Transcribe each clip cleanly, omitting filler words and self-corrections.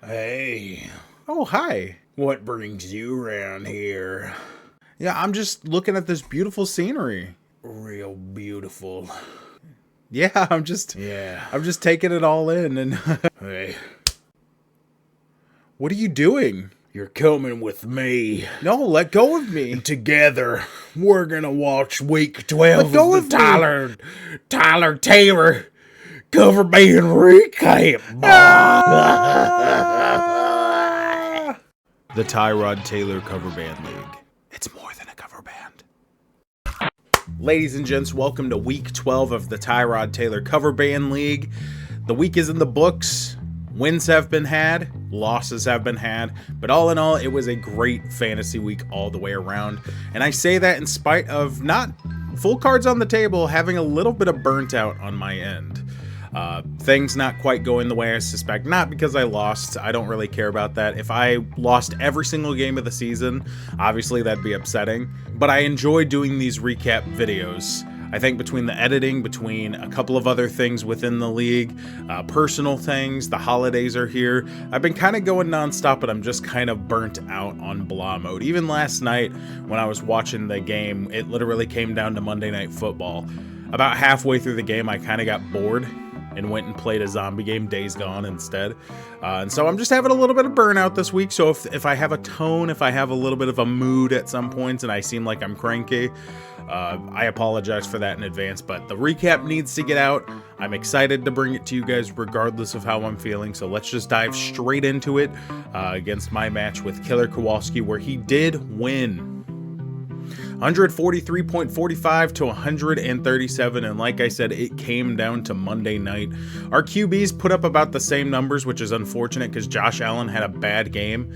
Hey, Oh, hi. what brings you around here? Yeah, I'm just looking at this beautiful scenery. Real beautiful. Yeah, I'm just Yeah. I'm just taking it all in and Hey, what are you doing? you're coming with me. No, let go of me. Together, we're gonna watch week 12 Let go of the of me. Tyler Taylor cover band recap. Ah! The Tyrod Taylor Cover Band League. It's more than a cover band. Ladies and gents, welcome to week 12 of the Tyrod Taylor Cover Band League. The week is in the books. Wins have been had, losses have been had, but all in all, it was a great fantasy week all the way around. And I say that in spite of not full cards on the table, having a little bit of burnt out on my end. Things not quite going the way I suspect, not because I lost. I don't really care about that. If I lost every single game of the season, obviously that'd be upsetting. But I enjoy doing these recap videos. I think between the editing, between a couple of other things within the league, personal things, the holidays are here. I've been kind of going nonstop, but I'm just kind of burnt out on blah mode. Even last night when I was watching the game, it literally came down to Monday Night Football. About halfway through the game, I kind of got bored and went and played a zombie game, Days Gone, instead. And so I'm just having a little bit of burnout this week. So if I have a tone, if I have a little bit of a mood at some points and I seem like I'm cranky, I apologize for that in advance, but the recap needs to get out. I'm excited to bring it to you guys regardless of how I'm feeling. So let's just dive straight into it against my match with Killer Kowalski, where he did win. 143.45 to 137, and like I said, it came down to Monday night. Our QBs put up about the same numbers, which is unfortunate because Josh Allen had a bad game.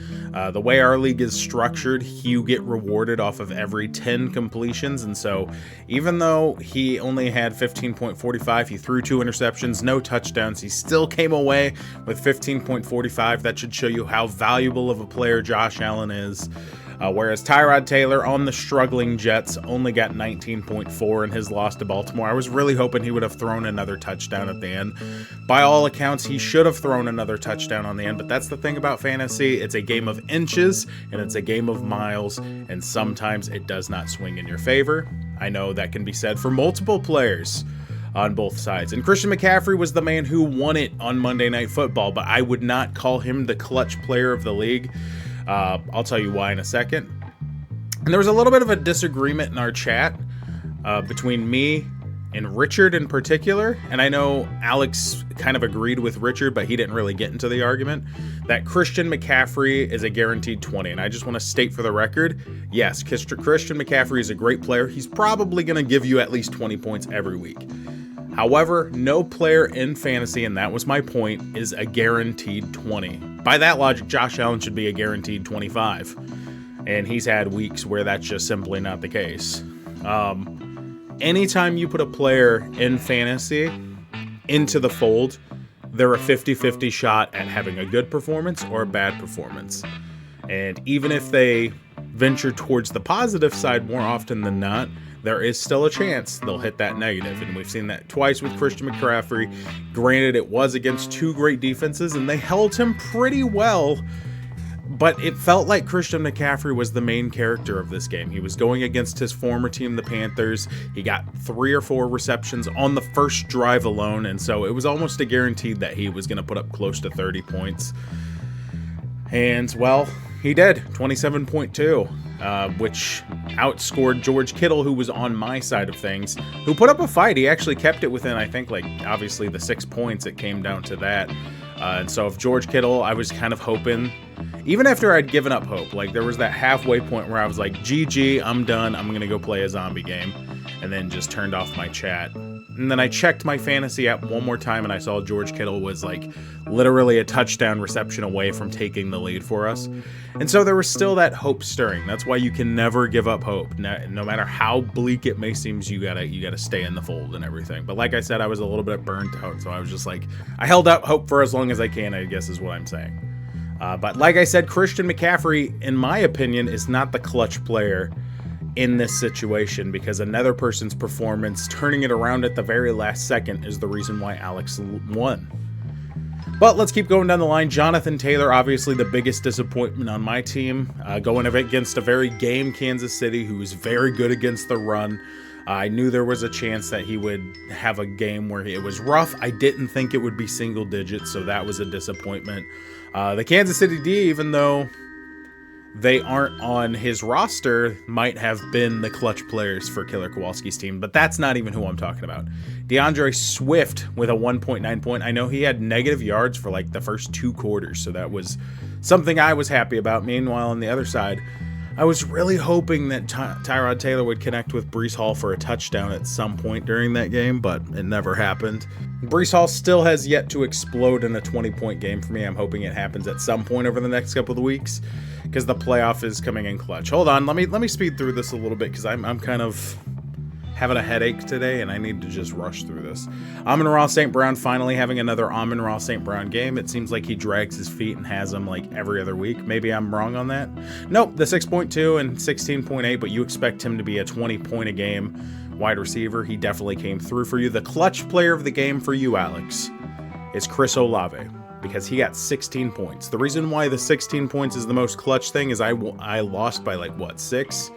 The way our league is structured, you get rewarded off of every 10 completions, and so even though he only had 15.45, he threw 2 interceptions, no touchdowns, he still came away with 15.45. That should show you how valuable of a player Josh Allen is. Whereas Tyrod Taylor on the struggling Jets only got 19.4 in his loss to Baltimore. I was really hoping he would have thrown another touchdown at the end. By all accounts, he should have thrown another touchdown on the end, but that's the thing about fantasy. It's a game of inches and it's a game of miles, and sometimes it does not swing in your favor. I know that can be said for multiple players on both sides. And Christian McCaffrey was the man who won it on Monday Night Football, but I would not call him the clutch player of the league. I'll tell you why in a second. And there was a little bit of a disagreement in our chat between me and Richard in particular. And I know Alex kind of agreed with Richard, but he didn't really get into the argument that Christian McCaffrey is a guaranteed 20. And I just want to state for the record, yes, Christian McCaffrey is a great player. He's probably going to give you at least 20 points every week. However, no player in fantasy, and that was my point, is a guaranteed 20. By that logic, Josh Allen should be a guaranteed 25. And he's had weeks where that's just simply not the case. Anytime you put a player in fantasy into the fold, they're a 50-50 shot at having a good performance or a bad performance. And even if they venture towards the positive side more often than not, there is still a chance they'll hit that negative. And we've seen that twice with Christian McCaffrey. Granted, it was against 2 great defenses, and they held him pretty well. But it felt like Christian McCaffrey was the main character of this game. He was going against his former team, the Panthers. He got 3 or 4 receptions on the first drive alone, and so it was almost a guaranteed that he was going to put up close to 30 points. And, well, he did, 27.2. Which outscored George Kittle, who was on my side of things, who put up a fight. He actually kept it within, I think, like, obviously the 6 points. It came down to that. And so if George Kittle, I was kind of hoping, even after I'd given up hope, like there was that halfway point where I was like, GG, I'm done. I'm going to go play a zombie game. And then just turned off my chat. And then I checked my fantasy app one more time and I saw George Kittle was like literally a touchdown reception away from taking the lead for us. And so there was still that hope stirring. That's why you can never give up hope. No matter how bleak it may seem, you gotta stay in the fold and everything. But like I said, I was a little bit burnt out. So I was just like, I held out hope for as long as I can, I guess is what I'm saying. But like I said, Christian McCaffrey, in my opinion, is not the clutch player in this situation, because another person's performance turning it around at the very last second is the reason why Alex won. But let's keep going down the line. Jonathan Taylor, obviously the biggest disappointment on my team, going against a very game Kansas City, who is very good against the run. I knew there was a chance that he would have a game where it was rough. I didn't think it would be single digits, so that was a disappointment. The Kansas City D, even though they aren't on his roster, might have been the clutch players for Killer Kowalski's team, but that's not even who I'm talking about. DeAndre Swift with a 1.9 point. I know he had negative yards for like the first 2 quarters, so that was something I was happy about. Meanwhile, on the other side, I was really hoping that Tyrod Taylor would connect with Breece Hall for a touchdown at some point during that game, but it never happened. Breece Hall still has yet to explode in a 20-point game for me. I'm hoping it happens at some point over the next couple of weeks because the playoff is coming in clutch. Hold on, let me speed through this a little bit because I'm kind of having a headache today and I need to just rush through this. Amon-Ra St. Brown finally having another Amon-Ra St. Brown game. It seems like he drags his feet and has them like every other week. Maybe I'm wrong on that. Nope, the 6.2 and 16.8, but you expect him to be a 20-point a game wide receiver. He definitely came through for you. The clutch player of the game for you, Alex, is Chris Olave, because he got 16 points. The reason why the 16 points is the most clutch thing is I lost by like, what, 6?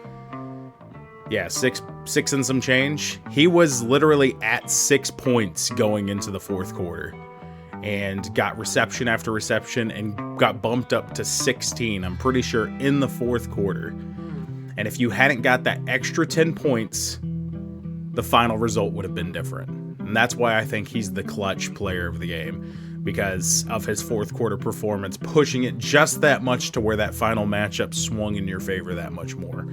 Yeah, six and some change. He was literally at 6 points going into the fourth quarter and got reception after reception and got bumped up to 16, I'm pretty sure, in the fourth quarter. And if you hadn't got that extra 10 points, the final result would have been different. And that's why I think he's the clutch player of the game, because of his fourth quarter performance, pushing it just that much to where that final matchup swung in your favor that much more.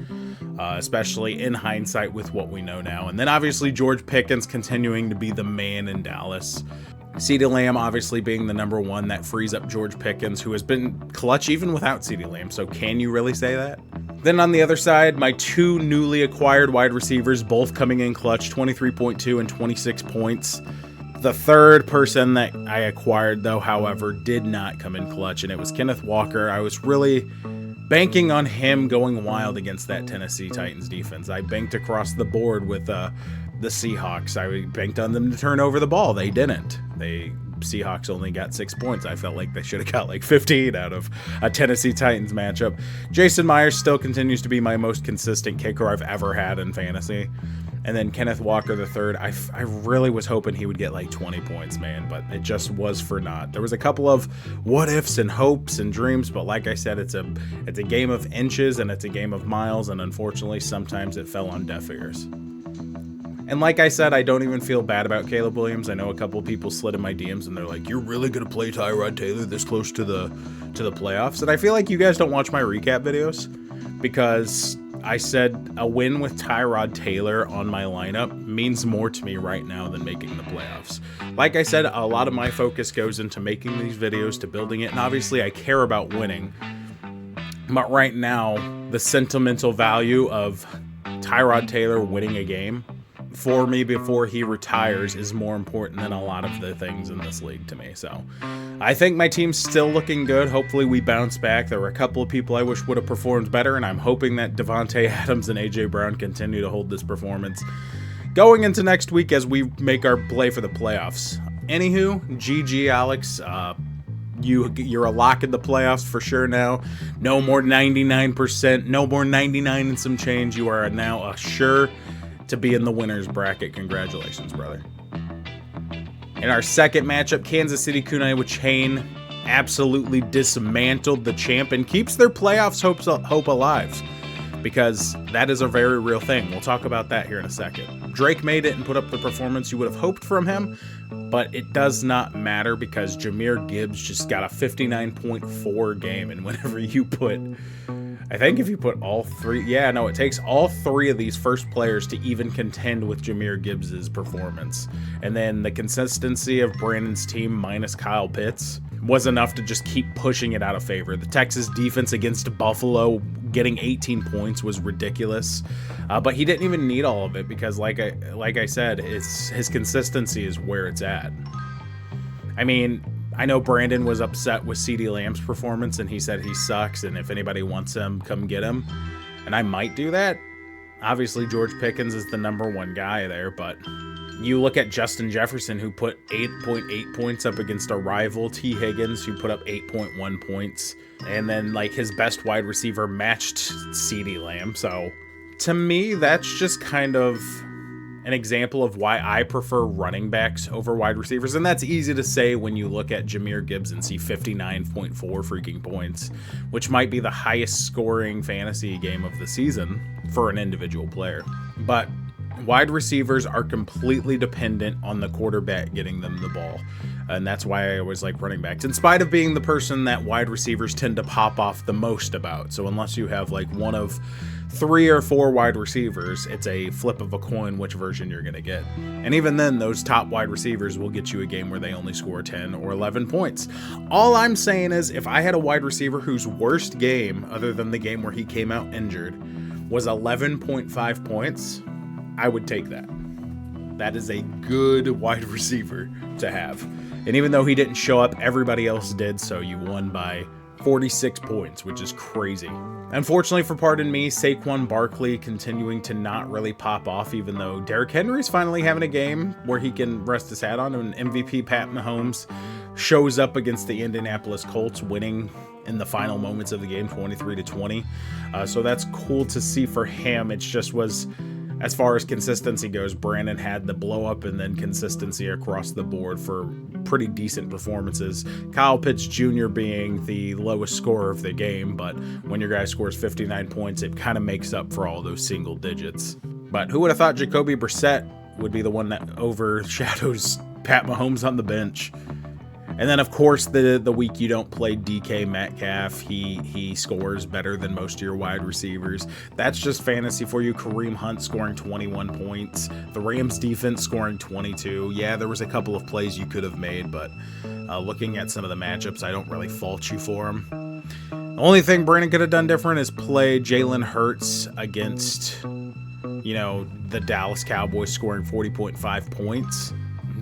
Especially in hindsight with what we know now. And then obviously George Pickens continuing to be the man in Dallas. CeeDee Lamb obviously being the number one, that frees up George Pickens, who has been clutch even without CeeDee Lamb. So can you really say that? Then on the other side, my 2 newly acquired wide receivers, both coming in clutch, 23.2 and 26 points. The third person that I acquired, though, however, did not come in clutch, and it was Kenneth Walker. I was really banking on him going wild against that Tennessee Titans defense. I banked across the board with the Seahawks. I banked on them to turn over the ball. They didn't. Seahawks only got 6 points. I felt like they should have got like 15 out of a Tennessee Titans matchup. Jason Myers still continues to be my most consistent kicker I've ever had in fantasy. And then Kenneth Walker III, I really was hoping he would get like 20 points, man, but it just was for naught. There was a couple of what ifs and hopes and dreams, but like I said, it's a game of inches and it's a game of miles, and unfortunately sometimes it fell on deaf ears. And like I said, I don't even feel bad about Caleb Williams. I know a couple of people slid in my DMs and they're like, "You're really gonna play Tyrod Taylor this close to the playoffs?" And I feel like you guys don't watch my recap videos, because I said a win with Tyrod Taylor on my lineup means more to me right now than making the playoffs. Like I said, a lot of my focus goes into making these videos, to building it, and obviously I care about winning. But right now, the sentimental value of Tyrod Taylor winning a game for me before he retires is more important than a lot of the things in this league to me. So I think my team's still looking good. Hopefully we bounce back. There were a couple of people I wish would have performed better, and I'm hoping that Devontae Adams and AJ Brown continue to hold this performance going into next week as we make our play for the playoffs. Anywho, GG Alex, you're a lock in the playoffs for sure now. No more 99%, no more 99 and some change. You are now a sure to be in the winner's bracket. Congratulations, brother. In our second matchup, Kansas City Kunai with Chain absolutely dismantled the champ and keeps their playoffs hope alive, because that is a very real thing. We'll talk about that here in a second. Drake made it and put up the performance you would have hoped from him, but it does not matter because Jahmyr Gibbs just got a 59.4 game, and whenever you put, I think if you put all three, it takes all three of these first players to even contend with Jahmyr Gibbs' performance. And then the consistency of Brandon's team minus Kyle Pitts was enough to just keep pushing it out of favor. The Texas defense against Buffalo getting 18 points was ridiculous, but he didn't even need all of it because, like I said, his consistency is where it's at. I mean, I know Brandon was upset with CeeDee Lamb's performance, and he said he sucks, and if anybody wants him, come get him. And I might do that. Obviously, George Pickens is the number one guy there, but You look at Justin Jefferson, who put 8.8 points up against a rival, T. Higgins, who put up 8.1 points. And then, like, his best wide receiver matched CeeDee Lamb. So, to me, that's just kind of an example of why I prefer running backs over wide receivers. And that's easy to say when you look at Jahmyr Gibbs and see 59.4 freaking points, which might be the highest scoring fantasy game of the season for an individual player. But wide receivers are completely dependent on the quarterback getting them the ball. And that's why I always like running backs, in spite of being the person that wide receivers tend to pop off the most about. So unless you have like one of 3 or 4 wide receivers, it's a flip of a coin which version you're going to get. And even then, those top wide receivers will get you a game where they only score 10 or 11 points. All I'm saying is, if I had a wide receiver whose worst game, other than the game where he came out injured, was 11.5 points, I would take that. That is a good wide receiver to have. And even though he didn't show up, everybody else did, so you won by 46 points, which is crazy. Unfortunately for Pardon Me, Saquon Barkley continuing to not really pop off, even though Derrick Henry's finally having a game where he can rest his hat on, and MVP Pat Mahomes shows up against the Indianapolis Colts, winning in the final moments of the game, 23-20. So that's cool to see for him. It just was, as far as consistency goes, Brandon had the blow up and then consistency across the board for pretty decent performances. Kyle Pitts Jr. being the lowest scorer of the game, but when your guy scores 59 points, it kind of makes up for all those single digits. But who would have thought Jacoby Brissett would be the one that overshadows Pat Mahomes on the bench? And then, of course, the week you don't play DK Metcalf, he scores better than most of your wide receivers. That's just fantasy for you. Kareem Hunt scoring 21 points. The Rams defense scoring 22. Yeah, there was a couple of plays you could have made, but looking at some of the matchups, I don't really fault you for them. The only thing Brandon could have done different is play Jalen Hurts against, the Dallas Cowboys scoring 40.5 points.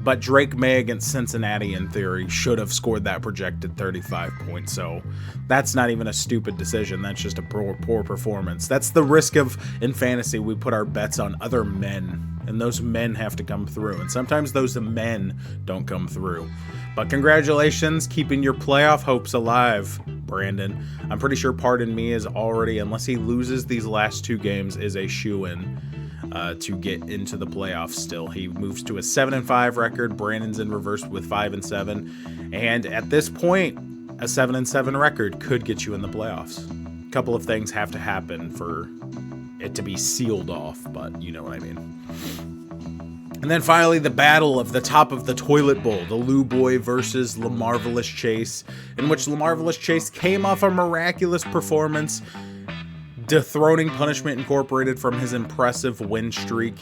But Drake May against Cincinnati, in theory, should have scored that projected 35 points. So that's not even a stupid decision. That's just a poor performance. That's the risk of, in fantasy, we put our bets on other men, and those men have to come through. And sometimes those men don't come through. But congratulations, keeping your playoff hopes alive, Brandon. I'm pretty sure Pardon Me is already, unless he loses these last 2 games, is a shoo-in to get into the playoffs still. He moves to a 7-5 record. Brandon's in reverse with 5-7. And at this point, a 7-7 record could get you in the playoffs. A couple of things have to happen for it to be sealed off, but you know what I mean. And then finally, the battle of the top of the toilet bowl, the Lou Boy versus LaMarvelous Chase, in which LaMarvelous Chase came off a miraculous performance, dethroning Punishment Incorporated from his impressive win streak.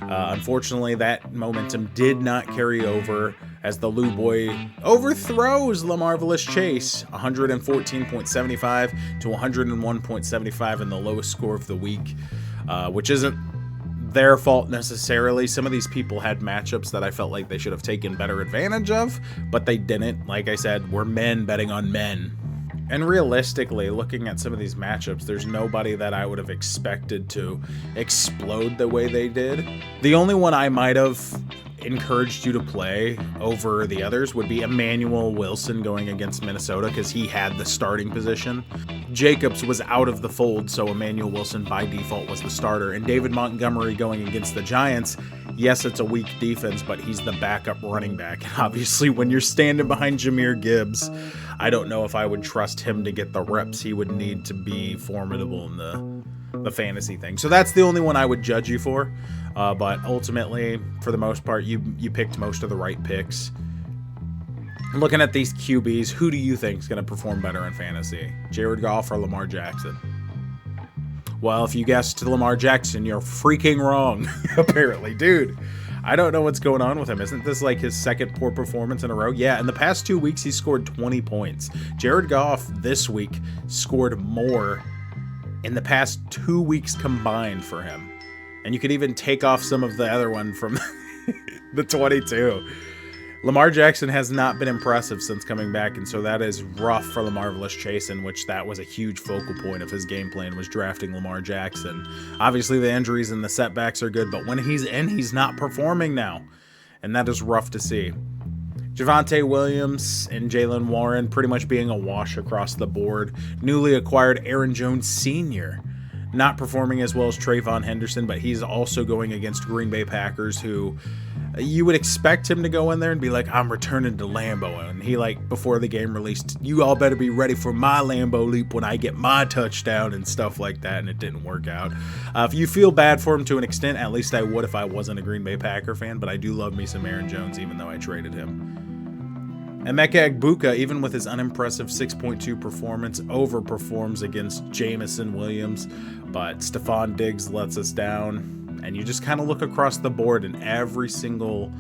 Unfortunately, that momentum did not carry over as the Lou Boy overthrows LaMarvelous Chase, 114.75 to 101.75 in the lowest score of the week, which isn't their fault necessarily. Some of these people had matchups that I felt like they should have taken better advantage of, but they didn't. Like I said, we're men betting on men. And realistically, looking at some of these matchups, there's nobody that I would have expected to explode the way they did. The only one I might have encouraged you to play over the others would be Emmanuel Wilson going against Minnesota, because he had the starting position. Jacobs was out of the fold, so Emmanuel Wilson by default was the starter. And David Montgomery going against the Giants, yes, it's a weak defense, but he's the backup running back. And obviously, when you're standing behind Jahmyr Gibbs, I don't know if I would trust him to get the reps he would need to be formidable in the fantasy thing. So that's the only one I would judge you for. But ultimately, for the most part, you picked most of the right picks. Looking at these QBs, who do you think is going to perform better in fantasy? Jared Goff or Lamar Jackson? Well, if you guessed Lamar Jackson, you're freaking wrong, apparently. Dude, I don't know what's going on with him. Isn't this like his second poor performance in a row? Yeah, in the past 2 weeks, he scored 20 points. Jared Goff this week scored more in the past 2 weeks combined for him. And you could even take off some of the other one from the 22. Lamar Jackson has not been impressive since coming back, and so that is rough for LaMarvelous Chase, in which that was a huge focal point of his game plan, was drafting Lamar Jackson. Obviously, the injuries and the setbacks are good, but when he's in, he's not performing now. and that is rough to see. Javonte Williams and Jalen Warren pretty much being a wash across the board. Newly acquired Aaron Jones Sr. not performing as well as Trayvon Henderson, but he's also going against Green Bay Packers, who you would expect him to go in there and be like, I'm returning to Lambeau. And he, like, before the game released, you all better be ready for my Lambeau leap when I get my touchdown and stuff like that, and it didn't work out. If you feel bad for him to an extent, at least I would if I wasn't a Green Bay Packer fan, but I do love me some Aaron Jones, even though I traded him. Emeka Egbuka, even with his unimpressive 6.2 performance, overperforms against Jamison Williams, but Stephon Diggs lets us down, and you just kind of look across the board in every single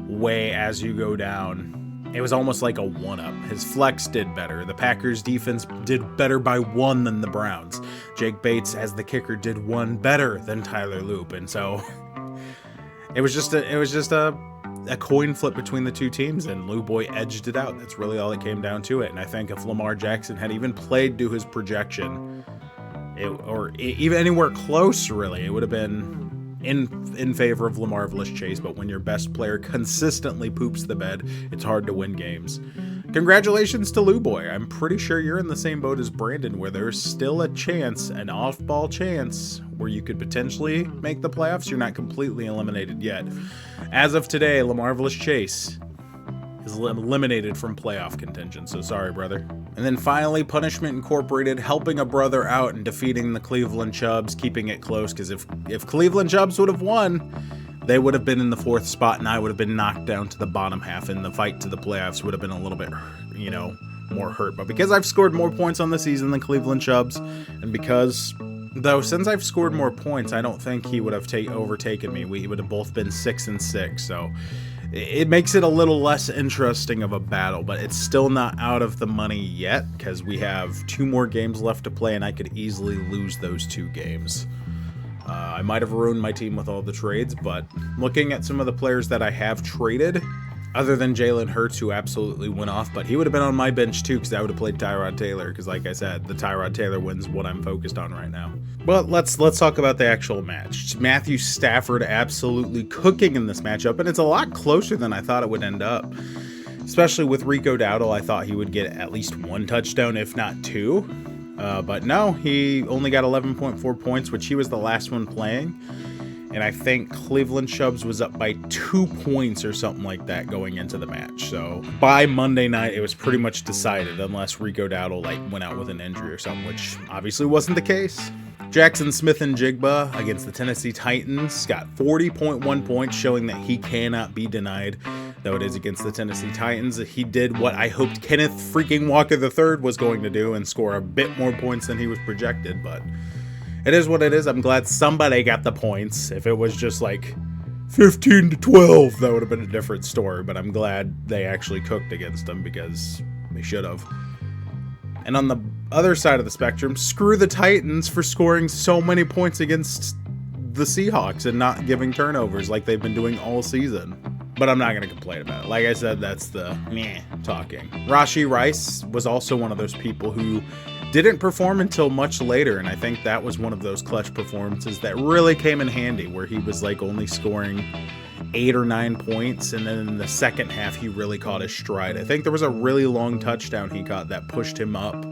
way as you go down. It was almost like a one-up. His flex did better. The Packers defense did better by 1 than the Browns. Jake Bates, as the kicker, did 1 better than Tyler Loop, and so it was just a coin flip between the two teams, and Lou Boy edged it out. That's really all it came down to it. And I think if Lamar Jackson had even played to his projection, even anywhere close, really, it would have been in favor of LaMarvelous Chase. But when your best player consistently poops the bed, it's hard to win games. Congratulations to Lou Boy. I'm pretty sure you're in the same boat as Brandon, where there's still a chance, an off-ball chance, where you could potentially make the playoffs. You're not completely eliminated yet. As of today, LaMarvelous Chase is eliminated from playoff contention, so sorry, brother. And then finally, Punishment Incorporated helping a brother out and defeating the Cleveland Chubs, keeping it close, because if Cleveland Chubs would have won, they would have been in the 4th spot, and I would have been knocked down to the bottom half, and the fight to the playoffs would have been a little bit, more hurt. But because I've scored more points on the season than Cleveland Chubs, and because, though, since I've scored more points, I don't think he would have overtaken me. We would have both been 6-6, so it makes it a little less interesting of a battle, but it's still not out of the money yet, because we have 2 more games left to play, and I could easily lose those 2 games. I might have ruined my team with all the trades, but looking at some of the players that I have traded, other than Jalen Hurts, who absolutely went off, but he would have been on my bench too, because I would have played Tyrod Taylor, because like I said, the Tyrod Taylor win's what I'm focused on right now. But let's talk about the actual match. Matthew Stafford absolutely cooking in this matchup, and it's a lot closer than I thought it would end up. Especially with Rico Dowdle, I thought he would get at least 1 touchdown, if not 2. But no, he only got 11.4 points, which he was the last one playing. And I think Cleveland Chubs was up by 2 points or something like that going into the match. So by Monday night, it was pretty much decided, unless Rico Dowdle went out with an injury or something, which obviously wasn't the case. Jackson Smith and Jigba against the Tennessee Titans got 40.1 points, showing that he cannot be denied, though it is against the Tennessee Titans. He did what I hoped Kenneth freaking Walker III was going to do and score a bit more points than he was projected, but it is what it is. I'm glad somebody got the points. If it was just like 15-12, that would have been a different story, but I'm glad they actually cooked against them, because they should have. And on the other side of the spectrum, screw the Titans for scoring so many points against the Seahawks and not giving turnovers like they've been doing all season. But I'm not going to complain about it. Like I said, that's the meh talking. Rashee Rice was also one of those people who didn't perform until much later, and I think that was one of those clutch performances that really came in handy, where he was like only scoring 8 or 9 points, and then in the second half he really caught his stride. I think there was a really long touchdown he caught that pushed him up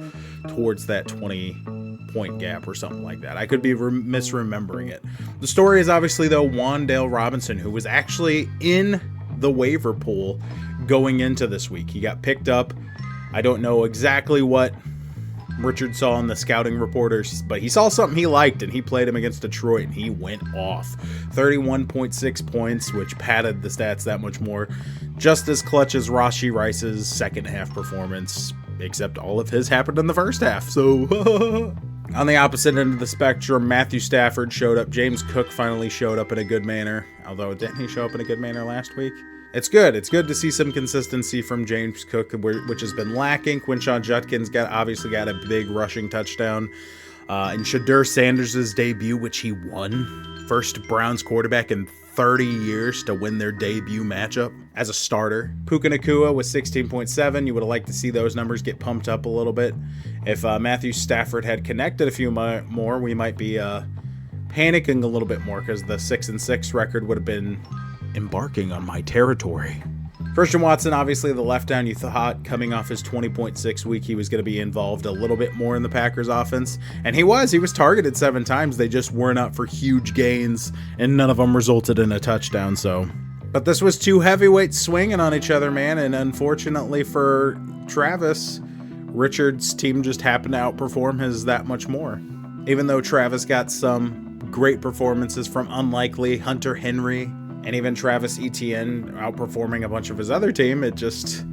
towards that 20-point gap or something like that. I could be misremembering it. The story is obviously, though, Wan'Dale Robinson, who was actually in the waiver pool going into this week. He got picked up. I don't know exactly what Richard saw in the scouting reporters, but he saw something he liked, and he played him against Detroit, and he went off. 31.6 points, which padded the stats that much more. Just as clutch as Rashee Rice's second half performance, except all of his happened in the first half, so on the opposite end of the spectrum, Matthew Stafford showed up. James Cook finally showed up in a good manner, although didn't he show up in a good manner last week? It's good. It's good to see some consistency from James Cook, which has been lacking. Quinshon Judkins obviously got a big rushing touchdown. In Shedeur Sanders' debut, which he won. First Browns quarterback in 30 years to win their debut matchup as a starter. Puka Nacua with 16.7. You would have liked to see those numbers get pumped up a little bit. If Matthew Stafford had connected a few more, we might be panicking a little bit more, because the 6-6 record would have been embarking on my territory. Christian Watson, obviously the left down, you thought coming off his 20.6 week, he was going to be involved a little bit more in the Packers offense. And he was targeted 7 times. They just weren't up for huge gains, and none of them resulted in a touchdown. But this was 2 heavyweights swinging on each other, man. And unfortunately for Travis, Richard's team just happened to outperform his that much more. Even though Travis got some great performances from Unlikely, Hunter Henry, and even Travis Etienne outperforming a bunch of his other team, it just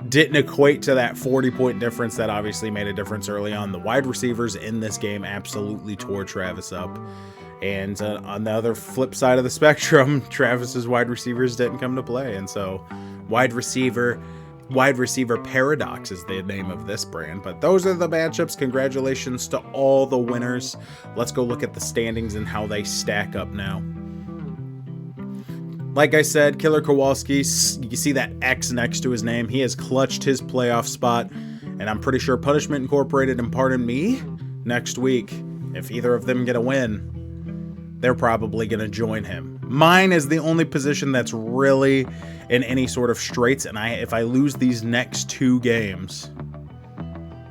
didn't equate to that 40-point difference that obviously made a difference early on. The wide receivers in this game absolutely tore Travis up. And on the other flip side of the spectrum, Travis's wide receivers didn't come to play. And so wide receiver paradox is the name of this brand. But those are the matchups. Congratulations to all the winners. Let's go look at the standings and how they stack up now. Like I said, Killer Kowalski, you see that X next to his name. He has clutched his playoff spot, and I'm pretty sure Punishment Incorporated and Pardon Me next week, if either of them get a win, they're probably going to join him. Mine is the only position that's really in any sort of straits, and if I lose these next 2 games,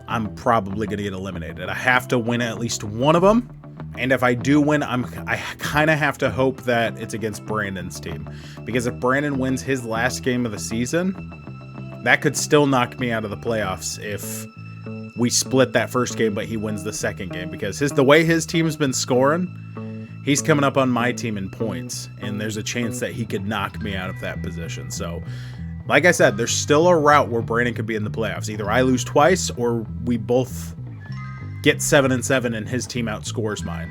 I'm probably going to get eliminated. I have to win at least one of them. And if I do win, I kind of have to hope that it's against Brandon's team. Because if Brandon wins his last game of the season, that could still knock me out of the playoffs if we split that first game, but he wins the second game. Because the way his team's been scoring, he's coming up on my team in points. And there's a chance that he could knock me out of that position. So, like I said, there's still a route where Brandon could be in the playoffs. Either I lose twice or we both get 7-7 and his team outscores mine.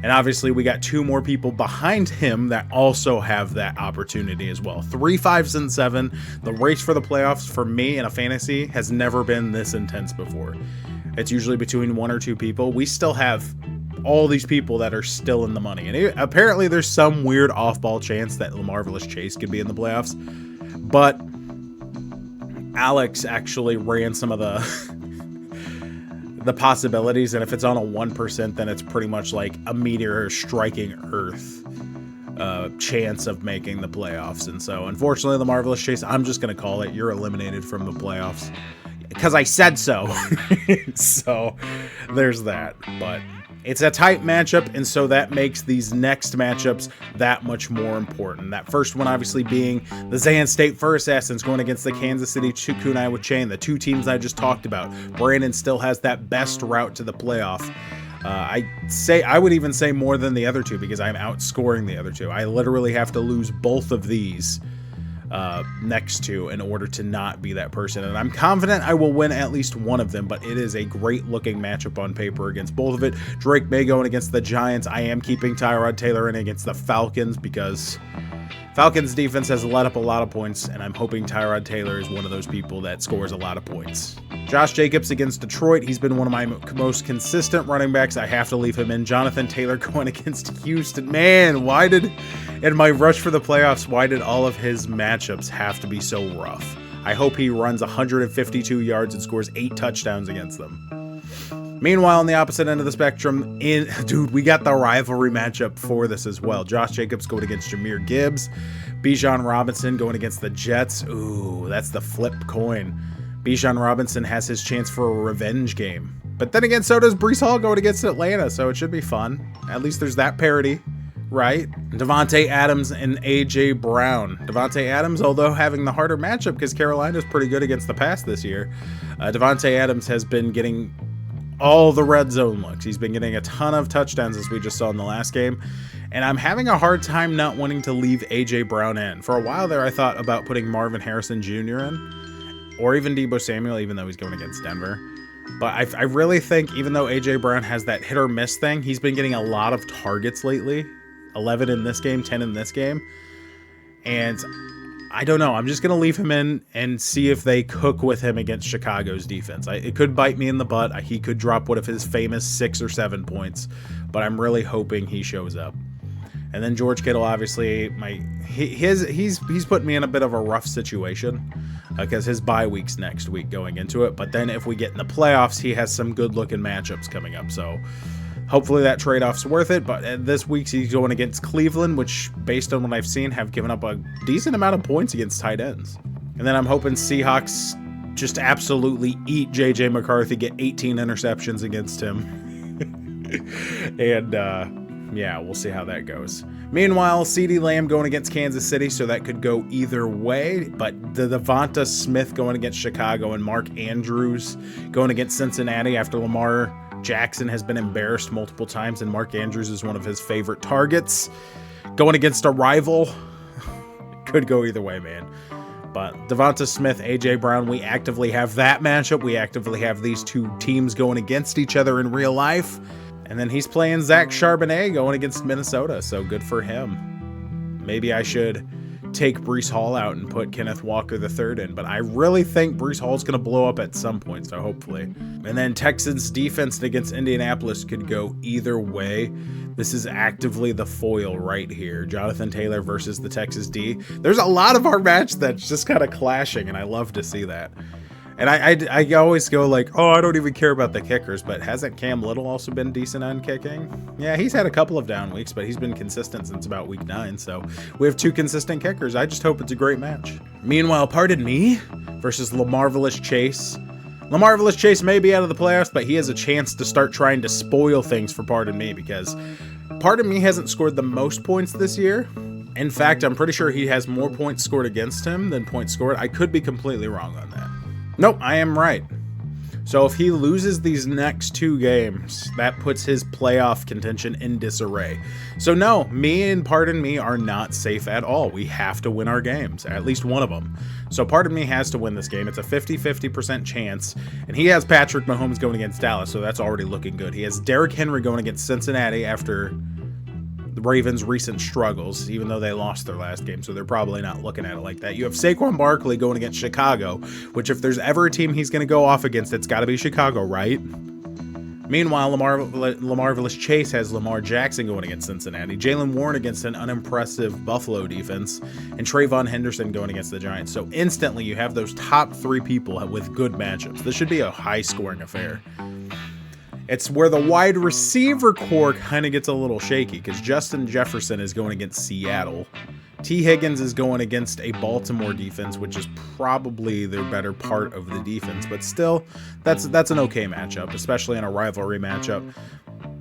And obviously we got 2 more people behind him that also have that opportunity as well. 3 5s and 7. The race for the playoffs for me in a fantasy has never been this intense before. It's usually between 1 or 2 people. We still have all these people that are still in the money. And apparently there's some weird off-ball chance that LaMarvelous Chase could be in the playoffs. But Alex actually ran some of the possibilities, and if it's on a 1%, then it's pretty much like a meteor striking Earth chance of making the playoffs. And so unfortunately the Marvelous Chase, I'm just gonna call it, you're eliminated from the playoffs because I said so. So there's that. But it's a tight matchup, and so that makes these next matchups that much more important. That first one obviously being the Zan State Fur Assassins going against the Kansas City Kunai with Chain, the 2 teams I just talked about. Brandon still has that best route to the playoff. I would even say more than the other 2 because I'm outscoring the other 2. I literally have to lose both of these next to in order to not be that person, and I'm confident I will win at least one of them. But it is a great looking matchup on paper against both of it. Drake May going against the Giants. I am keeping Tyrod Taylor in against the Falcons because Falcons defense has let up a lot of points, and I'm hoping Tyrod Taylor is one of those people that scores a lot of points. Josh Jacobs against Detroit. He's been one of my most consistent running backs. I have to leave him in. Jonathan Taylor going against Houston. Man, in my rush for the playoffs, why did all of his matchups have to be so rough? I hope he runs 152 yards and scores 8 touchdowns against them. Meanwhile, on the opposite end of the spectrum, we got the rivalry matchup for this as well. Josh Jacobs going against Jahmyr Gibbs. Bijan Robinson going against the Jets. Ooh, that's the flip coin. Bijan Robinson has his chance for a revenge game. But then again, so does Breece Hall going against Atlanta, so it should be fun. At least there's that parity, right? Devontae Adams and A.J. Brown. Devontae Adams, although having the harder matchup because Carolina's pretty good against the pass this year, Devontae Adams has been getting all the red zone looks. He's been getting a ton of touchdowns, as we just saw in the last game. And I'm having a hard time not wanting to leave A.J. Brown in. For a while there, I thought about putting Marvin Harrison Jr. in, or even Deebo Samuel, even though he's going against Denver. But I really think, even though A.J. Brown has that hit or miss thing, he's been getting a lot of targets lately. 11 in this game, 10 in this game. And I don't know. I'm just going to leave him in and see if they cook with him against Chicago's defense. It could bite me in the butt. He could drop one of his famous 6 or 7 points. But I'm really hoping he shows up. And then George Kittle, obviously, he's putting me in a bit of a rough situation because his bye week's next week going into it. But then if we get in the playoffs, he has some good-looking matchups coming up. So Hopefully that trade-off's worth it, but this week he's going against Cleveland, which, based on what I've seen, have given up a decent amount of points against tight ends. And then I'm hoping Seahawks just absolutely eat J.J. McCarthy, get 18 interceptions against him. And, yeah, we'll see how that goes. Meanwhile, CeeDee Lamb going against Kansas City, so that could go either way. But the Devonta Smith going against Chicago and Mark Andrews going against Cincinnati after Lamar Jackson has been embarrassed multiple times, and Mark Andrews is one of his favorite targets. Going against a rival could go either way, man. But Devonta Smith, A.J. Brown, we actively have that matchup. We actively have these two teams going against each other in real life. And then he's playing Zach Charbonnet going against Minnesota, so good for him. Maybe I should take Breece Hall out and put Kenneth Walker III in, but I really think Breece Hall's going to blow up at some point, so hopefully. And then Texans defense against Indianapolis could go either way. This is actively the foil right here. Jonathan Taylor versus the Texas D. There's a lot of our match that's just kind of clashing, and I love to see that. And I always go like, oh, I don't even care about the kickers, but hasn't Cam Little also been decent on kicking? Yeah, he's had a couple of down weeks, but he's been consistent since about week 9, so we have 2 consistent kickers. I just hope it's a great match. Meanwhile, Pardon Me versus LaMarvelous Chase. LaMarvelous Chase may be out of the playoffs, but he has a chance to start trying to spoil things for Pardon Me, because Pardon Me hasn't scored the most points this year. In fact, I'm pretty sure he has more points scored against him than points scored. I could be completely wrong on that. Nope, I am right. So if he loses these next 2 games, that puts his playoff contention in disarray. So no, me and Pardon Me are not safe at all. We have to win our games, at least one of them. So Pardon Me has to win this game. It's a 50-50% chance. And he has Patrick Mahomes going against Dallas, so that's already looking good. He has Derrick Henry going against Cincinnati after the Ravens' recent struggles, even though they lost their last game, so they're probably not looking at it like that. You have Saquon Barkley going against Chicago, which if there's ever a team he's going to go off against, it's got to be Chicago, right? Meanwhile, LaMarvelous Chase has Lamar Jackson going against Cincinnati, Jaylen Warren against an unimpressive Buffalo defense, and Trayvon Henderson going against the Giants. So instantly you have those top 3 people with good matchups. This should be a high-scoring affair. It's where the wide receiver core kind of gets a little shaky, because Justin Jefferson is going against Seattle. T. Higgins is going against a Baltimore defense, which is probably their better part of the defense, but still, that's an okay matchup, especially in a rivalry matchup.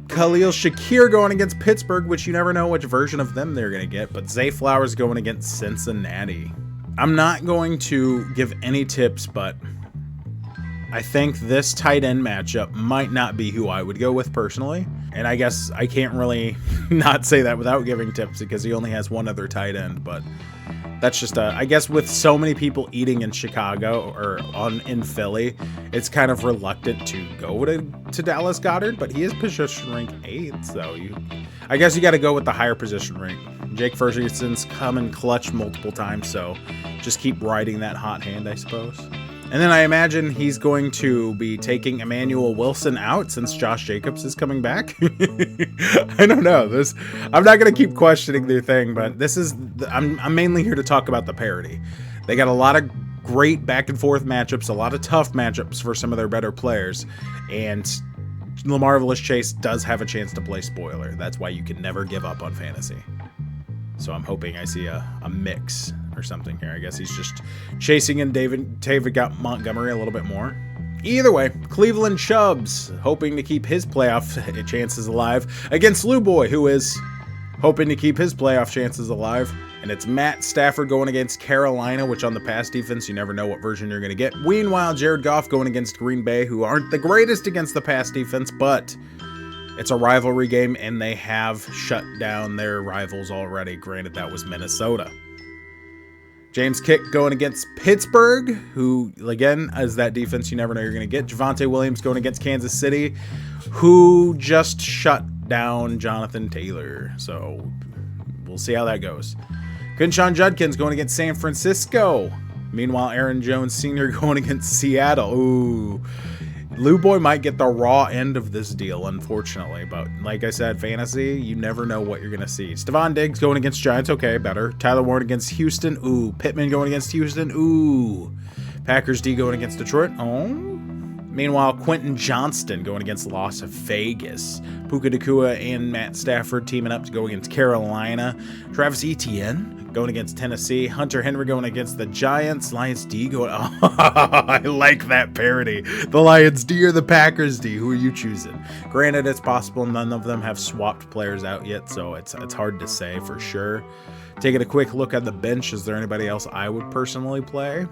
Khalil Shakir going against Pittsburgh, which you never know which version of them they're going to get, but Zay Flowers going against Cincinnati. I'm not going to give any tips, but I think this tight end matchup might not be who I would go with personally. And I guess I can't really not say that without giving tips, because he only has one other tight end. But that's just I guess with so many people eating in Chicago or in Philly, it's kind of reluctant to go to Dallas Goedert. But he is position rank 8, so I guess you got to go with the higher position rank. Jake Ferguson's come in clutch multiple times, so just keep riding that hot hand, I suppose. And then I imagine he's going to be taking Emmanuel Wilson out since Josh Jacobs is coming back. I don't know. I'm not going to keep questioning their thing, but I'm mainly here to talk about the parity. They got a lot of great back and forth matchups, a lot of tough matchups for some of their better players, and LaMarvelous Chase does have a chance to play spoiler. That's why you can never give up on fantasy. So I'm hoping I see a mix or something here. I guess he's just chasing in David Montgomery a little bit more. Either way, Cleveland Chubbs hoping to keep his playoff chances alive against Lou Boy, who is hoping to keep his playoff chances alive. And it's Matt Stafford going against Carolina, which on the pass defense, you never know what version you're going to get. Meanwhile, Jared Goff going against Green Bay, who aren't the greatest against the pass defense, but it's a rivalry game, and they have shut down their rivals already. Granted, that was Minnesota. James Kick going against Pittsburgh, who, again, as that defense you never know you're going to get. Javonte Williams going against Kansas City, who just shut down Jonathan Taylor. So we'll see how that goes. Quinshon Judkins going against San Francisco. Meanwhile, Aaron Jones Sr. going against Seattle. Ooh. Lou Boy might get the raw end of this deal, unfortunately. But like I said, fantasy, you never know what you're going to see. Stephon Diggs going against Giants. Okay, better. Tyler Warren against Houston. Ooh. Pittman going against Houston. Ooh. Packers D going against Detroit. Oh. Meanwhile, Quentin Johnston going against Las Vegas. Puka Nacua and Matt Stafford teaming up to go against Carolina. Travis Etienne going against Tennessee. Hunter Henry going against the Giants. Lions D going... Oh, I like that parody. The Lions D or the Packers D? Who are you choosing? Granted, it's possible none of them have swapped players out yet, so it's hard to say for sure. Taking a quick look at the bench, is there anybody else I would personally play?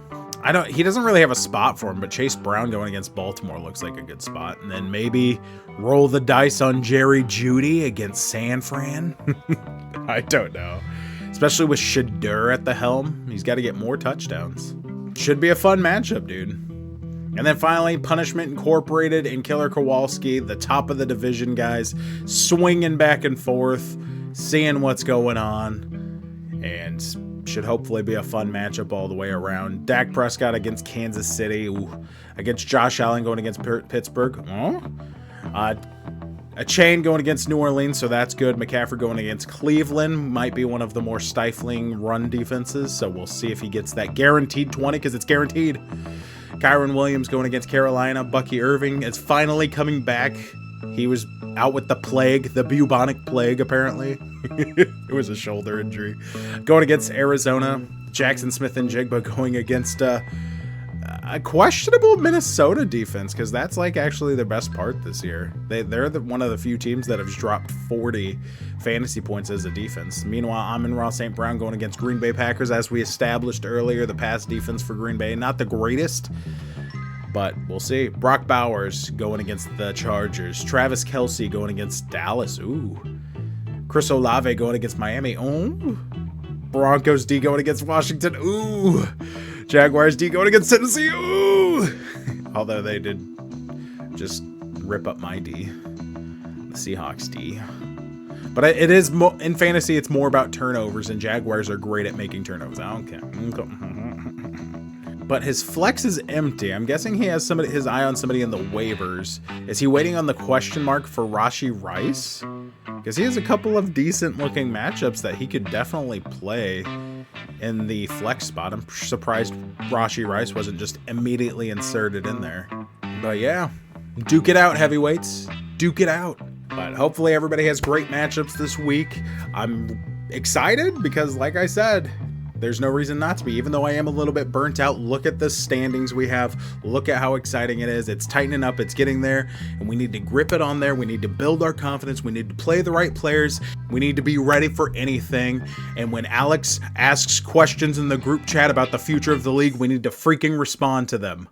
He doesn't really have a spot for him, but Chase Brown going against Baltimore looks like a good spot. And then maybe roll the dice on Jerry Jeudy against San Fran. I don't know. Especially with Shedeur at the helm. He's got to get more touchdowns. Should be a fun matchup, dude. And then finally, Punishment Incorporated and Killer Kowalski, the top of the division guys, swinging back and forth, seeing what's going on. And should hopefully be a fun matchup all the way around. Dak Prescott against Kansas City. Ooh. Against Josh Allen going against Pittsburgh. A chain going against New Orleans, so that's good. McCaffrey going against Cleveland. Might be one of the more stifling run defenses, so we'll see if he gets that guaranteed 20, because it's guaranteed. Kyron Williams going against Carolina. Bucky Irving is finally coming back. He was out with the plague, the bubonic plague, apparently. It was a shoulder injury. Going against Arizona. Jackson Smith and Jigba going against a questionable Minnesota defense, because that's like actually their best part this year. They're one of the few teams that have dropped 40 fantasy points as a defense. Meanwhile, Amon-Ra St. Brown going against Green Bay Packers. As we established earlier, the pass defense for Green Bay, not the greatest, but we'll see. Brock Bowers going against the Chargers. Travis Kelce going against Dallas. Ooh. Chris Olave going against Miami. Ooh. Broncos D going against Washington. Ooh. Jaguars D going against Tennessee. Ooh. Although they did just rip up my D. The Seahawks D. But it is in fantasy, it's more about turnovers, and Jaguars are great at making turnovers. I don't care. But his flex is empty. I'm guessing he has his eye on somebody in the waivers. Is he waiting on the question mark for Rashee Rice? Because he has a couple of decent looking matchups that he could definitely play in the flex spot. I'm surprised Rashee Rice wasn't just immediately inserted in there. But yeah, duke it out, heavyweights. Duke it out. But hopefully everybody has great matchups this week. I'm excited because, like I said, there's no reason not to be. Even though I am a little bit burnt out, look at the standings we have. Look at how exciting it is. It's tightening up. It's getting there. And we need to grip it on there. We need to build our confidence. We need to play the right players. We need to be ready for anything. And when Alex asks questions in the group chat about the future of the league, we need to freaking respond to them.